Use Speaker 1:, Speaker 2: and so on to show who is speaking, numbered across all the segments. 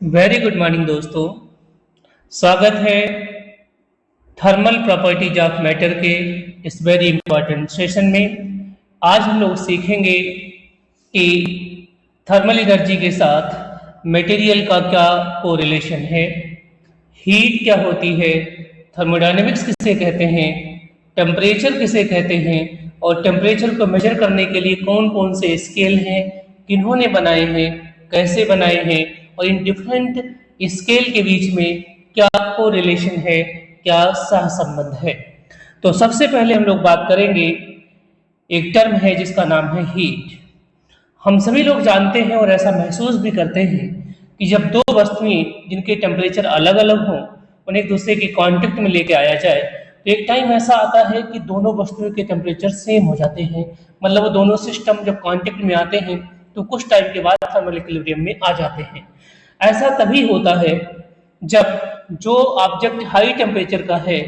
Speaker 1: Very good morning दोस्तों। स्वागत है थर्मल प्रॉपर्टीज ऑफ मैटर के इस वेरी इंपॉर्टेंट सेशन में। आज हम लोग सीखेंगे कि थर्मल एनर्जी के साथ मटेरियल का क्या कोरिलेशन है, हीट क्या होती है, थर्मोडायनेमिक्स किसे कहते हैं, टेम्परेचर किसे कहते हैं और टेम्परेचर को मेजर करने के लिए कौन कौन से स्केल हैं, किन्होंने बनाए हैं, कैसे बनाए हैं और इन डिफरेंट स्केल के बीच में क्या कोरिलेशन है, क्या सहसंबंध है। तो सबसे पहले हम लोग बात करेंगे, एक टर्म है जिसका नाम है हीट। हम सभी लोग जानते हैं और ऐसा महसूस भी करते हैं कि जब दो वस्तुएं जिनके टेम्परेचर अलग अलग हों उन्हें एक दूसरे के कांटेक्ट में लेके आया जाए तो एक टाइम ऐसा आता है कि दोनों वस्तुओं के टेम्परेचर सेम हो जाते हैं। मतलब वो दोनों सिस्टम जब कांटेक्ट में आते हैं तो कुछ टाइम के बाद थर्मल इक्विलिब्रियम में आ जाते हैं। ऐसा तभी होता है जब जो ऑब्जेक्ट हाई टेम्परेचर का है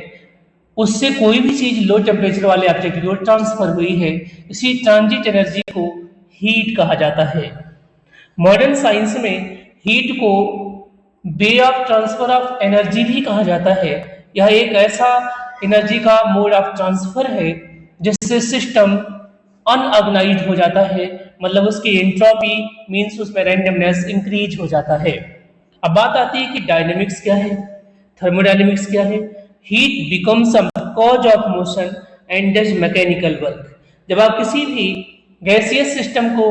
Speaker 1: उससे कोई भी चीज लो टेम्परेचर वाले ऑब्जेक्ट की ओर ट्रांसफर हुई है। इसी ट्रांजिट एनर्जी को हीट कहा जाता है। मॉडर्न साइंस में हीट को way of transfer of energy भी कहा जाता है। यह एक ऐसा एनर्जी का मोड ऑफ ट्रांसफर है जिससे सिस्टम अनऑर्गेनाइज्ड हो जाता है, मतलब उसकी एंट्रोपी मींस उसमें रैंडमनेस इंक्रीज हो जाता है। अब बात आती है कि डायनेमिक्स क्या है, थर्मोडायनेमिक्स क्या है। Heat becomes a cause of motion and does mechanical work. जब आप किसी भी गैसियस सिस्टम को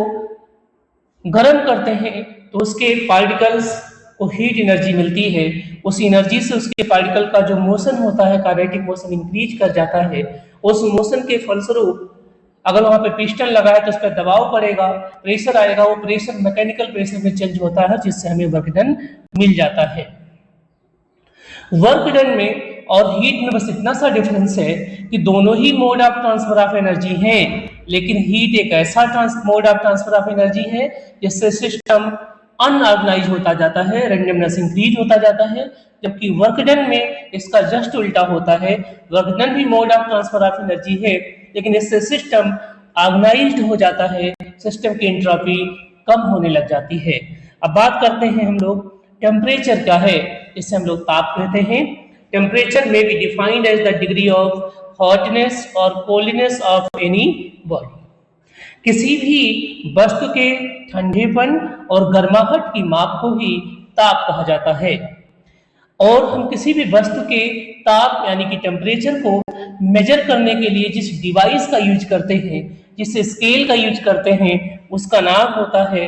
Speaker 1: गर्म करते हैं तो उसके पार्टिकल्स को हीट एनर्जी मिलती है। उस एनर्जी से उसके पार्टिकल का जो मोशन होता है, काइनेटिक मोशन इंक्रीज कर जाता है। उस मोशन के फलस्वरूप अगर वहां पे पिस्टन लगा है तो उस पर दबाव पड़ेगा, प्रेशर आएगा, वो प्रेशर मैकेनिकल प्रेशर में चेंज होता है जिससे हमें वर्क डन मिल जाता है। वर्क डन में और हीट में बस इतना सा डिफरेंस है कि दोनों ही mode of transfer of energy हैं, लेकिन हीट एक ऐसा mode of transfer of energy है जिससे सिस्टम अनऑर्गेनाइज होता जाता है, रैंडमनेस इंक्रीज होता जाता है। जबकि वर्क डन में इसका जस्ट उल्टा होता है। वर्क डन भी mode of transfer of energy है, लेकिन इससे सिस्टम ऑर्गेनाइज्ड हो जाता है, सिस्टम की एंट्रोपी कम होने लग जाती है। अब बात करते हैं हम लोग टेम्परेचर क्या है। इसे हम लोग ताप कहते हैं। टेम्परेचर में be defined as the degree of hotness और कोल्डनेस ऑफ एनी बॉडी। किसी भी वस्तु के ठंडेपन और गर्माहट की माप को ही ताप कहा जाता है। और हम किसी भी वस्तु के ताप यानी कि टेम्परेचर को मेजर करने के लिए जिस डिवाइस का यूज करते हैं, जिस स्केल का यूज करते हैं, उसका नाम होता है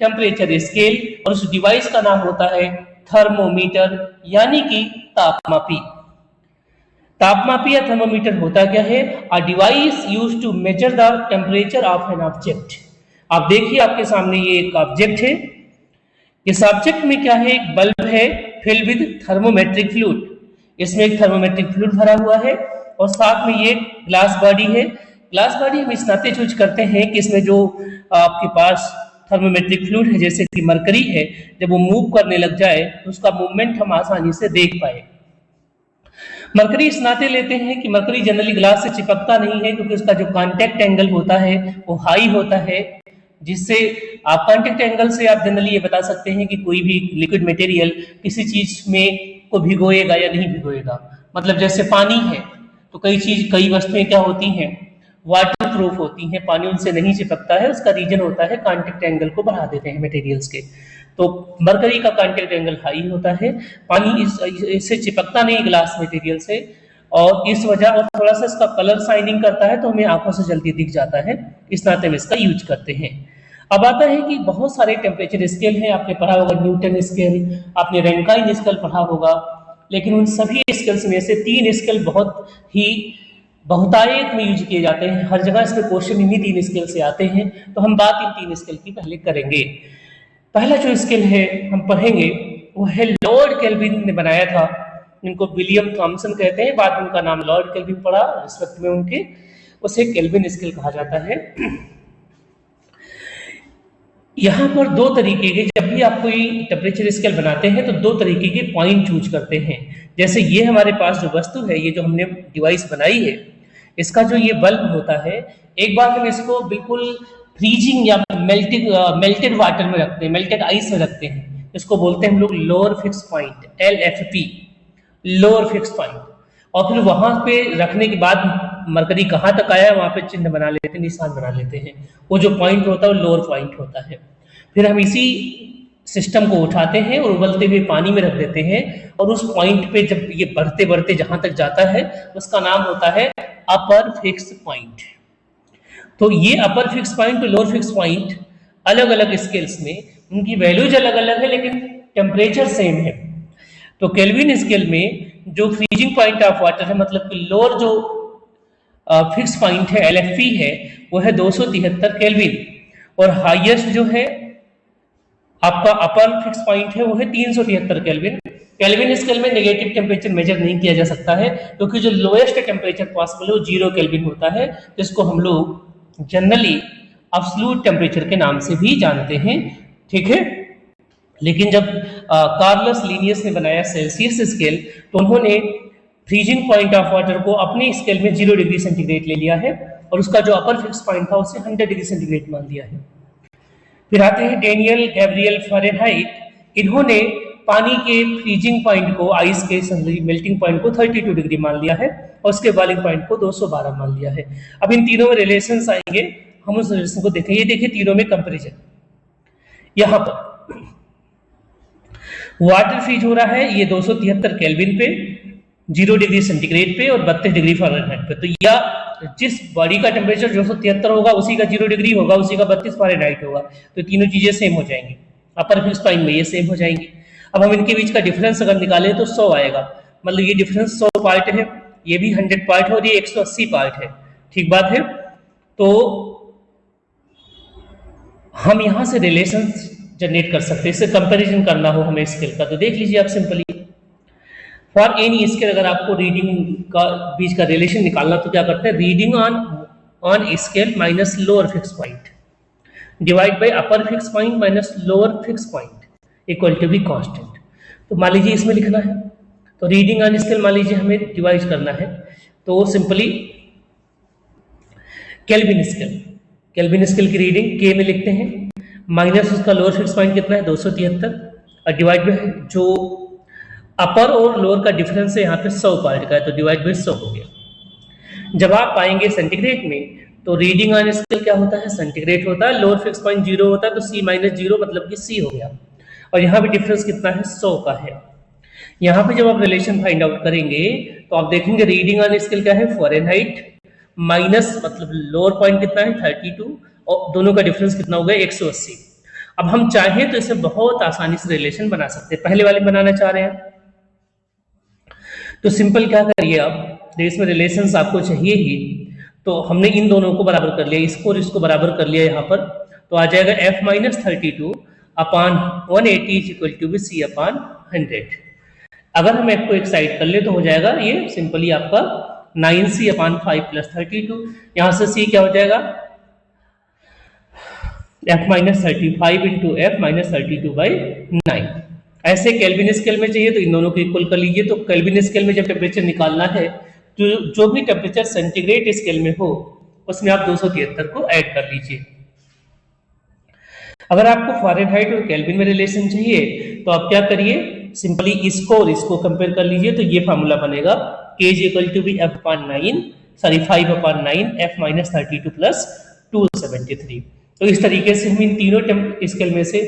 Speaker 1: टेम्परेचर स्केल और उस डिवाइस का नाम होता है थर्मोमीटर यानी कि तापमापी। तापमापी या थर्मोमीटर होता क्या है? A device used to measure the temperature of an object. आप देखिए आपके सामने ये एक ऑब्जेक्ट है। इस ऑब्जेक्ट में क्या है? एक बल्ब है फिल्ड विद थर्मोमेट्रिक फ्लूइड। इसमें एक थर्मोमेट्रिक फ्लूइड भरा हुआ है और साथ में ये ग्लास बॉडी है। ग्लास बॉडी हम इस नाते चूज करते हैं कि इसमें जो आपके पास थर्मोमेट्रिक फ्लूइड है जैसे कि मरकरी है, जब वो मूव करने लग जाए तो उसका मूवमेंट हम आसानी से देख पाए। मरकरी इस नाते लेते हैं कि मरकरी जनरली ग्लास से चिपकता नहीं है क्योंकि उसका जो कांटेक्ट एंगल होता है वो हाई होता है, जिससे आप कांटेक्ट एंगल से आप जनरली ये बता सकते हैं कि कोई भी लिक्विड मटेरियल किसी चीज में को भिगोएगा या नहीं भिगोएगा। मतलब जैसे पानी है तो कई वस्तुएं क्या होती हैं, वाटर प्रूफ होती हैं, पानी उनसे नहीं चिपकता है। उसका रीजन होता है कांटेक्ट एंगल को बढ़ा देते हैं मटेरियल्स के। तो मरकरी का कांटेक्ट एंगल हाई होता है, पानी इससे चिपकता नहीं ग्लास मटेरियल से, और इस वजह और थोड़ा सा इसका कलर शाइनिंग करता है तो हमें आंखों से जल्दी दिख जाता है, इस नाते में इसका यूज करते हैं। अब आता है कि बहुत सारे टेम्परेचर स्केल हैं। आपने पढ़ा होगा न्यूटन स्केल, आपने रैंकाइन स्केल पढ़ा होगा, लेकिन उन सभी स्केल्स में से 3 स्केल बहुत ही बहुतायत में यूज किए जाते हैं। हर जगह इसमें क्वेश्चन इन्हीं 3 स्केल से आते हैं, तो हम बात इन 3 स्केल की पहले करेंगे। पहला जो स्केल है हम पढ़ेंगे वो है लॉर्ड केल्विन ने बनाया था, इनको विलियम थॉमसन कहते हैं, बाद में उनका नाम लॉर्ड केल्विन पड़ा रिस्पेक्ट में उनके। उसे केल्विन स्केल कहा जाता है। यहाँ पर 2 तरीके के, जब भी आप कोई टेम्परेचर स्केल बनाते हैं तो 2 तरीके के पॉइंट चूज करते हैं। जैसे ये हमारे पास जो वस्तु है, ये जो हमने डिवाइस बनाई है, इसका जो ये बल्ब होता है, एक बार हम इसको बिल्कुल फ्रीजिंग या मेल्टेड वाटर में रखते हैं, मेल्टेड आइस में रखते हैं, इसको बोलते हैं हम लोग lower fix point, LFP, lower fix point. और फिर वहां पे रखने के बाद मरकरी कहाँ तक आया वहां पे चिन्ह बना लेते हैं, निशान बना लेते हैं। वो जो पॉइंट होता है वो लोअर पॉइंट होता है। फिर हम इसी सिस्टम को उठाते हैं और उबलते हुए पानी में रख देते हैं, और उस पॉइंट पे जब ये बढ़ते बढ़ते जहां तक जाता है उसका नाम होता है अपर फिक्स पॉइंट। तो ये अपर फिक्स पॉइंट और लोअर फिक्स पॉइंट अलग अलग स्केल्स में उनकी वैल्यूज अलग अलग है, लेकिन टेम्परेचर सेम है। तो केल्विन स्केल में जो फ्रीजिंग पॉइंट ऑफ वाटर है, मतलब कि लोअर जो फिक्स पॉइंट है LFP है, वो है 273 केल्विन, और हाईएस्ट जो है आपका अपर फिक्स पॉइंट है वो है 373 केल्विन। केल्विन स्केल में नेगेटिव टेम्परेचर मेजर नहीं किया जा सकता है, क्योंकि जो लोएस्ट टेम्परेचर पॉसिबल है वो 0 केल्विन होता है, जिसको हम लोग जनरली एब्सोल्यूट टेम्परेचर के नाम से भी जानते हैं, ठीक है। लेकिन जब कार्लस लीनियस ने बनाया सेल्सियस स्केल, तो उन्होंने फ्रीजिंग पॉइंट ऑफ वाटर को अपने स्केल में 0 डिग्री सेंटीग्रेड ले लिया है, और उसका जो अपर फिक्स पॉइंट था उसे 100 डिग्री सेंटीग्रेड मान लिया है। फिर आते हैं डेनियल गैब्रियल फारेनहाइट। इन्होंने पानी के फ्रीजिंग पॉइंट को, आइस के मेल्टिंग पॉइंट को 32 डिग्री मान लिया है, और उसके बॉइलिंग पॉइंट को 212 मान लिया है। अब इन तीनों में रिलेशंस आएंगे, हम उस रिलेशन को देखें। ये देखिए तीनों में कंपेरिजन। यहां पर वाटर फ्रीज हो रहा है, ये 273 केल्विन पे, 0 डिग्री सेंटीग्रेड पे और 32 डिग्री फारेनहाइट पे। तो या जिस बॉडी का टेम्परेचर 273 होगा उसी का 0 डिग्री होगा, उसी का 32 फारेनहाइट होगा, तो तीनों चीजें सेम हो जाएंगी। अपर फिक्स पॉइंट में ये सेम हो जाएंगी। अब हम इनके बीच का डिफरेंस अगर निकालें तो 100 आएगा, मतलब ये डिफरेंस 100 पार्ट है, ये भी 100 पार्ट है और ये 180 पार्ट है, ठीक बात है। तो हम यहां से रिलेशन जनरेट कर सकते हैं, इससे कंपैरिजन करना हो हमें स्केल का, तो देख लीजिए आप सिंपली। फॉर एनी स्केल अगर आपको रीडिंग का बीच का रिलेशन निकालना तो क्या करते हैं, reading on scale minus lower fix point divide by upper fix point minus lower fix point equal to be constant. तो मान लीजिए इसमें लिखना है, तो रीडिंग ऑन स्केल मान लीजिए हमें डिवाइड करना है, तो सिंपली केल्विन स्केल की रीडिंग के में लिखते हैं, माइनस उसका लोअर फिक्स पॉइंट कितना है 273, और डिवाइड बाय जो अपर और लोअर का डिफरेंस है यहाँ पे 100 पार्ट का है, तो डिवाइड बाय 100 हो गया। जब आप पाएंगे सेंटीग्रेड में, तो रीडिंग ऑन स्केल क्या होता है, सेंटीग्रेड होता है, लोअर फिक्स पॉइंट 0 होता है, तो C माइनस 0 मतलब कि C हो गया, और यहाँ पे डिफरेंस कितना है 100 का है। यहाँ पे जब आप रिलेशन फाइंड आउट करेंगे तो आप देखेंगे रीडिंग ऑन स्केल क्या है फारेनहाइट, माइनस मतलब लोअर पॉइंट कितना है 32, और दोनों का डिफरेंस कितना हो गया 180। अब हम चाहें तो इसे बहुत आसानी से रिलेशन बना सकते हैं। पहले वाले बनाना चाह रहे हैं तो सिंपल क्या करिए आप, इसमें रिलेशंस आपको चाहिए ही, तो हमने इन दोनों को बराबर कर लिया, इसको और इसको बराबर कर लिया यहाँ पर, तो आ जाएगा f minus 32 upon 180 is equal to C upon 100। अगर हम f को एक साइड कर ले तो हो जाएगा ये सिंपली आपका 9C अपॉन 5 प्लस 32। यहाँ से C क्या हो जाएगा, f minus 35 into f minus 32 by 9। ऐसे केल्विन स्केल में चाहिए तो इन दोनों को इक्वल कर लीजिए। तो केल्विन स्केल में जब टेम्परेचर निकालना है, तो जो भी टेम्परेचर सेंटीग्रेड स्केल में हो उसमें आप 273 को ऐड कर लीजिए। अगर आपको फारेनहाइट और केल्विन में रिलेशन चाहिए तो आप क्या करिए, सिंपली इसको और इसको कंपेयर कर लीजिए, तो ये फॉर्मूला बनेगा k is equal to be f upon 9 5 upon 9 f minus 32 plus 273। तो इस तरीके से हम इन तीनों स्केल में से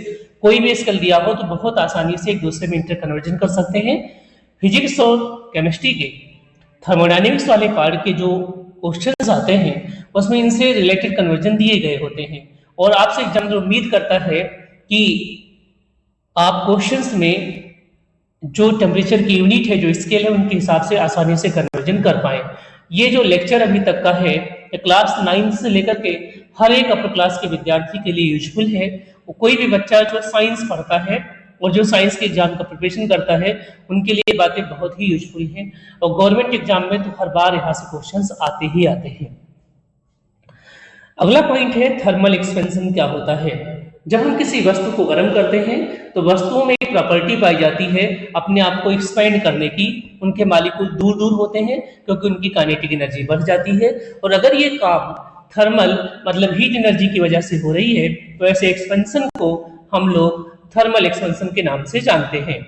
Speaker 1: कोई भी स्केल दिया हो तो बहुत आसानी से एक दूसरे में इंटर कन्वर्जन कर सकते हैं। फिजिक्स और केमिस्ट्री के थर्मोडायनेमिक्स वाले पार्ट के जो क्वेश्चंस आते हैं उसमें इनसे रिलेटेड कन्वर्जन दिए गए होते हैं, और आपसे एग्जामिनर उम्मीद करता है कि आप क्वेश्चंस में जो टेम्परेचर की यूनिट है, जो स्केल है, उनके हिसाब से आसानी से कन्वर्जन कर पाए। ये जो लेक्चर अभी तक का है क्लास 9 से लेकर के हर एक अपर क्लास के विद्यार्थी के लिए यूजफुल है। कोई भी बच्चा जो साइंस पढ़ता है और जो साइंस के एग्जाम का प्रिपरेशन करता है उनके लिए बातें बहुत ही यूजफुल हैं, और गवर्नमेंट एग्जाम में तो हर बार यहाँ से क्वेश्चंस आते ही आते हैं। अगला पॉइंट है थर्मल एक्सपेंशन क्या होता है। जब हम किसी वस्तु को गर्म करते हैं तो वस्तुओं में एक प्रॉपर्टी पाई जाती है अपने आप को एक्सपेंड करने की, उनके मॉलिक्यूल दूर दूर होते हैं क्योंकि उनकी काइनेटिक एनर्जी बढ़ जाती है, और अगर ये काम थर्मल मतलब हीट एनर्जी की वजह से हो रही है तो ऐसे एक्सपेंशन को हम लोग थर्मल एक्सपेंशन के नाम से जानते हैं।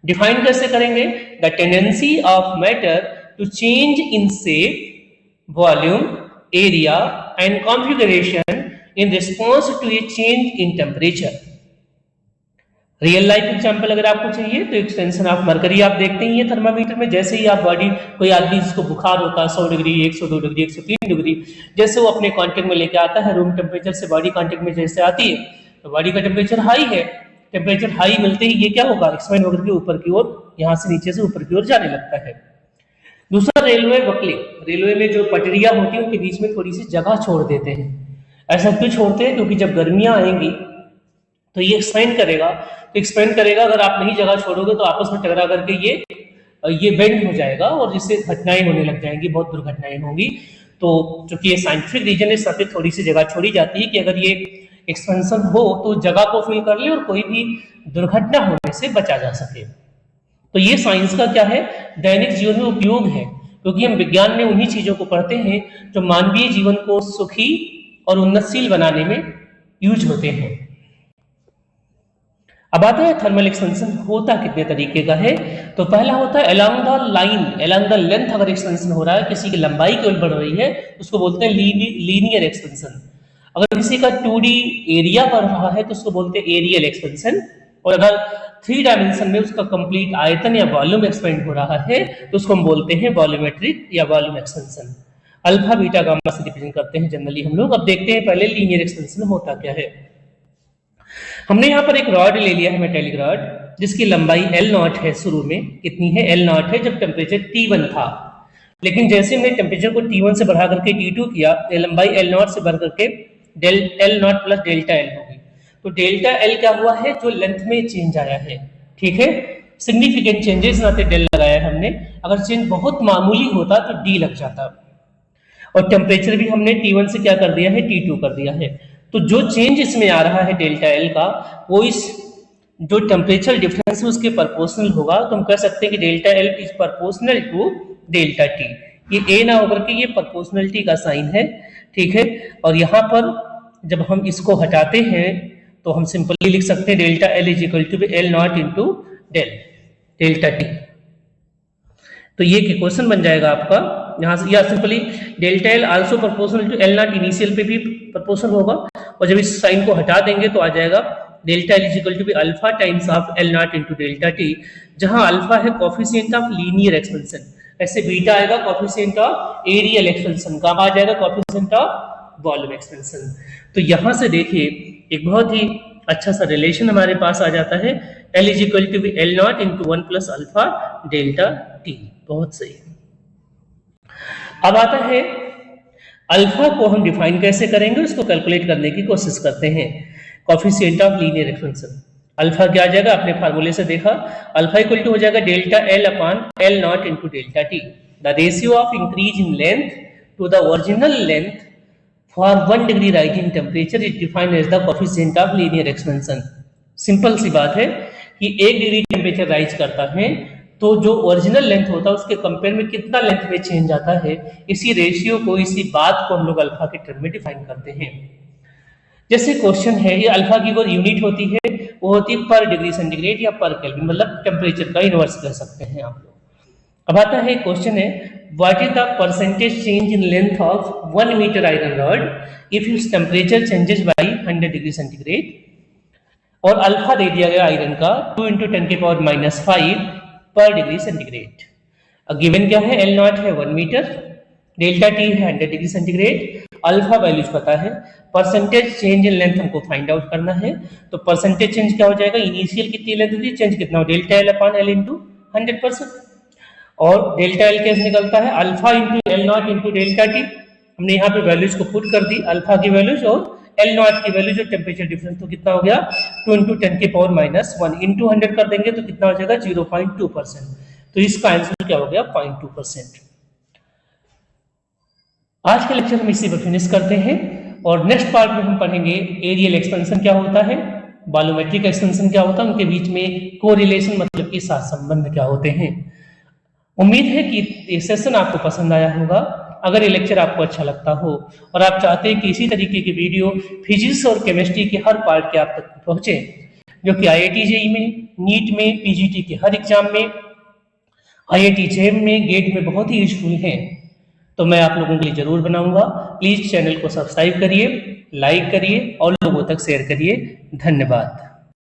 Speaker 1: डिफाइन कैसे करेंगे? The tendency of matter to change in shape, volume, area and configuration in response to a change in temperature. Real life example अगर आपको चाहिए तो एक्सटेंशन ऑफ मरकरी आप देखते ही है थर्मामीटर में। जैसे ही आप बॉडी, कोई आदमी जिसको बुखार होता है 100 डिग्री, 102 डिग्री, 103 डिग्री, जैसे वो अपने कांटेक्ट में लेके आता है रूम टेम्परेचर से बॉडी कांटेक्ट में जैसे आती है तो बॉडी का टेम्परेचर हाई है। टेम्परेचर हाई मिलते ही ये क्या होगा? एक्सपेंड होकर के ऊपर की ओर, यहाँ से नीचे से ऊपर की ओर जाने लगता है। दूसरा रेलवे बकलिंग। रेलवे में जो पटरियां होती है उनके बीच में थोड़ी सी जगह छोड़ देते हैं। ऐसा क्यों छोड़ते हैं? क्योंकि जब गर्मियां आएंगी तो ये एक्सपेंड करेगा, तो एक्सपेंड करेगा, अगर आप नहीं जगह छोड़ोगे तो आपस में टकरा करके ये बेंड हो जाएगा और जिससे घटनाएं होने लग जाएंगी, बहुत दुर्घटनाएं होंगी। तो चूंकि ये साइंटिफिक रीजन है, इससे थोड़ी सी जगह छोड़ी जाती है कि अगर ये एक्सपेंशन हो तो जगह को फिल कर ले और कोई भी दुर्घटना होने से बचा जा सके। तो ये साइंस का क्या है? दैनिक जीवन में उपयोग है, क्योंकि हम विज्ञान में उन्हीं चीजों को पढ़ते हैं जो मानवीय जीवन को सुखी और उन्नतशील बनाने में यूज होते हैं। अब आता है थर्मल एक्सपेंशन होता कितने तरीके का है। तो पहला होता है along the line, along the length अगर एक्सपेंशन हो रहा है, किसी की लंबाई की ओर बढ़ रही है, उसको बोलते हैं लीनियर एक्सपेंशन। अगर किसी का 2D एरिया बढ़ रहा है तो उसको बोलते हैं एरियल एक्सपेंशन। और अगर 3 डायमेंशन में उसका कंप्लीट आयतन या वॉल्यूम एक्सपेंड हो रहा है तो उसको हम बोलते हैं वॉल्यूमेट्रिक या volume expansion. Alpha, beta, gamma से रिप्रेजेंट करते हैं जनरली हम लोग। अब देखते हैं पहले लीनियर एक्सपेंशन होता क्या है। हमने यहाँ पर एक रॉड ले लिया है, मेटेलिक रॉड, जिसकी लंबाई L0 है। शुरू में कितनी है? L0 है जब टेम्परेचर T1 था। लेकिन जैसे हमने टेम्परेचर को T1 से बढ़ा करके T2 किया, ये लंबाई L0 से बढ़ करके L0 प्लस डेल्टा L होगी। तो डेल्टा L क्या हुआ है? जो लेंथ में चेंज आया है। ठीक है, सिग्निफिकेंट चेंजेस नाते डेल लगाया है हमने। अगर चेंज बहुत मामूली होता तो D लग जाता। और टेम्परेचर भी हमने T1 से क्या कर दिया है? T2 कर दिया है। तो जो चेंज इसमें आ रहा है डेल्टा L का, वो इस जो टेम्परेचर डिफरेंस है उसके प्रोपोर्शनल होगा। तो हम कह सकते हैं कि delta L is proportional to delta T। ये A ना होकर के ये प्रोपोर्शनलिटी का साइन है। ठीक है, और यहाँ पर जब हम इसको हटाते हैं तो हम सिंपली लिख सकते हैं delta L is equal to L0 into delta T। तो ये क्वेश्चन बन जाएगा आपका यहाँ से, या simply delta L also proportional to L0। Initial पे भी प्रोपोर्शनल होगा और जब इस साइन को हटा देंगे तो आ जाएगा delta L is equal to alpha times of L0 into delta T, जहां अल्फा है कोफिशिएंट ऑफ लीनियर एक्सपेंशन, ऐसे बीटा आएगा coefficient of areal expansion, gamma आ जाएगा कोफिशिएंट ऑफ वॉल्यूम एक्सपेंशन। तो यहां से देखिए एक बहुत ही अच्छा सा रिलेशन हमारे पास आ जाता है, L is equal to L0 into 1 plus alpha delta T। बहुत सही। अब आता है अल्फा को हम डिफाइन कैसे करेंगे, उसको कैलकुलेट करने की कोशिश करते हैं। Coefficient of linear expansion alpha क्या आ जाएगा? अपने फार्मूले से देखा, अल्फा इक्वल टू हो जाएगा delta L upon L0 into delta T। The ratio of increase in length to the original length for 1 degree rise in temperature is defined as the coefficient of linear expansion. Simple सी बात है कि 1 degree temperature rise करता है तो जो original length होता है उसके कंपेयर में कितना लेंथ में चेंज आता है, इसी रेशियो को, इसी बात को हम लोग अल्फा के टर्म में डिफाइन करते हैं। जैसे क्वेश्चन है, ये अल्फा की जो यूनिट होती है वो होती है पर डिग्री सेंटीग्रेड या पर केल्विन, मतलब टेम्परेचर का इनवर्स कह सकते हैं आप लोग। अब आता है क्वेश्चन है, what is the percentage change in length of 1 metre iron rod if its temperature changes by 100 degree centigrade. और अल्फा दे दिया गया आयरन का 2 × 10⁻⁵ पर डिग्री सेंटीग्रेड। गिवन क्या है? L0 है 1 मीटर, डेल्टा T है 100 डिग्री सेंटीग्रेड, अल्फा वैल्यूज पता है, परसेंटेज चेंज इन लेंथ हमको फाइंड आउट करना है। तो परसेंटेज चेंज क्या हो जाएगा? इनिशियल कितनी लेंथ थी, चेंज कितना हो? Delta L upon L into 100%। और डेल्टा L कैसे निकलता है? Alpha into L0 into delta T। हमने यहाँ पे वैल्यूज को पुट कर दी, अल्फा की वैल्यूज और L0 की वैल्यू, जो टेम्परेचर डिफरेंस, तो कितना हो गया? 2 × 10⁻⁻1 इंटू 100 कर देंगे तो कितना हो जाएगा? 0.2%। तो इसका आंसर क्या हो गया? 0.2%। आज के लेक्चर हम इसी पर फिनिश करते हैं और नेक्स्ट पार्ट में हम पढ़ेंगे एरियल एक्सपेंशन क्या होता है, वॉल्यूमेट्रिक एक्सपेंशन क्या होता है, उनके बीच में कोरिलेशन मतलब कि साथ संबंध क्या होते हैं। उम्मीद है कि ये सेशन आपको पसंद आया होगा। अगर ये लेक्चर आपको अच्छा लगता हो और आप चाहते हैं कि इसी तरीके की वीडियो फिजिक्स और केमिस्ट्री के हर पार्ट के आप तक पहुंचे, जो कि IIT JEE में, नीट में, PGT के हर एग्जाम में, IIT JEM में, गेट में बहुत ही यूजफुल हैं। तो मैं आप लोगों के लिए जरूर बनाऊंगा। प्लीज चैनल को सब्सक्राइब करिए, लाइक करिए और लोगों तक शेयर करिए। धन्यवाद।